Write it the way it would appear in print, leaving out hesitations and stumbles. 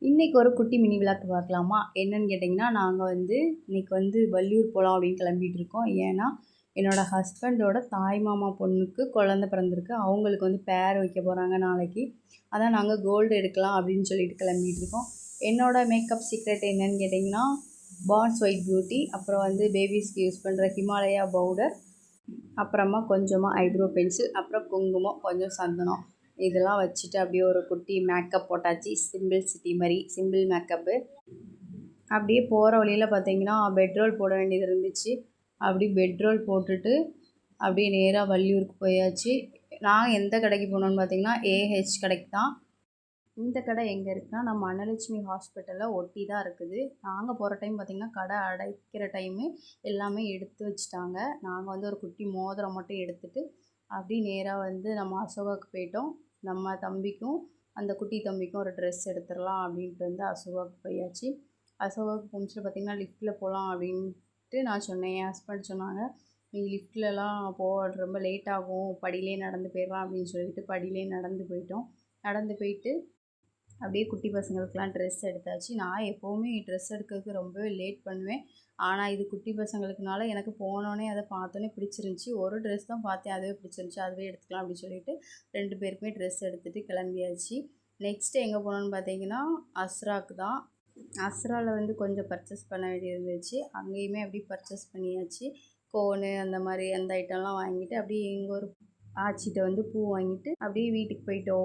இன்றைக்கி ஒரு குட்டி மினி விளாக் பார்க்கலாமா? என்னன்னு கேட்டிங்கன்னா, நாங்கள் இன்றைக்கி வள்ளியூர் போகலாம் அப்படின்னு கிளம்பிட்டு இருக்கோம். ஏன்னா, என்னோடய ஹஸ்பண்டோட தாய் மாமா பொண்ணுக்கு குழந்த பிறந்திருக்கு. அவங்களுக்கு பேர் வைக்க போகிறாங்க நாளைக்கு. அதான் நாங்கள் கோல்டு எடுக்கலாம் அப்படின்னு சொல்லிட்டு கிளம்பிட்டு இருக்கோம். என்னோடய மேக்கப் சீக்ரெட் என்னன்னு கேட்டிங்கன்னா, பான்ஸ் ஒயிட் பியூட்டி, அப்புறம் பேபிஸ்க்கு யூஸ் பண்ணுற ஹிமாலயா பவுடர், அப்புறமா கொஞ்சமாக ஐப்ரோ பென்சில், அப்புறம் குங்குமம், கொஞ்சம் சந்தனம், இதெல்லாம் வச்சுட்டு அப்படியே ஒரு குட்டி மேக்கப் போட்டாச்சு. சிம்பிள் சிட்டி மாதிரி சிம்பிள் மேக்கப்பு. அப்படியே போகிற வழியில் பார்த்தீங்கன்னா பெட்ரோல் போட வேண்டியது இருந்துச்சு. அப்படி பெட்ரோல் போட்டுட்டு அப்படியே நேராக வள்ளியூருக்கு போயாச்சு. நான் எந்த கடைக்கு போனோன்னு பார்த்தீங்கன்னா ஏஹெச் கடைக்கு தான். இந்த கடை எங்கே இருக்குன்னா, நம்ம அன்னலட்சுமி ஹாஸ்பிட்டலில் ஒட்டி தான் இருக்குது. நாங்கள் போகிற டைம் பார்த்திங்கன்னா கடை அடைக்கிற டைமு எல்லாமே எடுத்து வச்சுட்டாங்க. நாங்கள் ஒரு குட்டி மோதிரம் மட்டும் எடுத்துகிட்டு அப்படியே நேராக நம்ம அசோகாவுக்கு போயிட்டோம். நம்ம தம்பிக்கும் அந்த குட்டி தம்பிக்கும் ஒரு ட்ரெஸ் எடுத்துடலாம் அப்படின்ட்டு அசோகாவுக்கு போயாச்சு. அசோகாவுக்கு போணுச்சு பார்த்திங்கன்னா லிஃப்ட்டில் போகலாம் அப்படின்ட்டு நான் சொன்னேன். என் ஹஸ்பண்ட் சொன்னாங்க, நீ லிஃப்ட்லலாம் ரொம்ப லேட் ஆகும், படியிலே நடந்து போயிடலாம் அப்படின்னு சொல்லிட்டு படியிலே நடந்து போயிட்டோம். நடந்து போயிட்டு அப்படியே குட்டி பசங்களுக்கெலாம் ட்ரெஸ் எடுத்தாச்சு. நான் எப்போவுமே ட்ரெஸ் எடுக்கிறதுக்கு ரொம்பவே லேட் பண்ணுவேன். ஆனால் இது குட்டி பசங்களுக்குனால எனக்கு போனோடனே அதை பார்த்தோன்னே பிடிச்சிருந்துச்சி. ஒரு ட்ரெஸ் தான் பார்த்தேன், அதுவே பிடிச்சிருந்துச்சி, அதுவே எடுத்துக்கலாம் அப்படின்னு சொல்லிட்டு 2 பேருக்குமே ட்ரெஸ் எடுத்துகிட்டு கிளம்பியாச்சு. நெக்ஸ்ட்டு எங்கே போனோன்னு பார்த்தீங்கன்னா அஸ்ராக்கு தான். அஸ்ராவில் கொஞ்சம் பர்ச்சேஸ் பண்ண வேண்டியது இருந்துச்சு. அங்கேயுமே அப்படியே பர்ச்சேஸ் பண்ணியாச்சு. கோனு அந்த மாதிரி அந்த ஐட்டம்லாம் வாங்கிட்டு அப்படியே எங்கள் ஒரு ஆச்சிட்ட பூ வாங்கிட்டு அப்படியே வீட்டுக்கு போயிட்டோம்.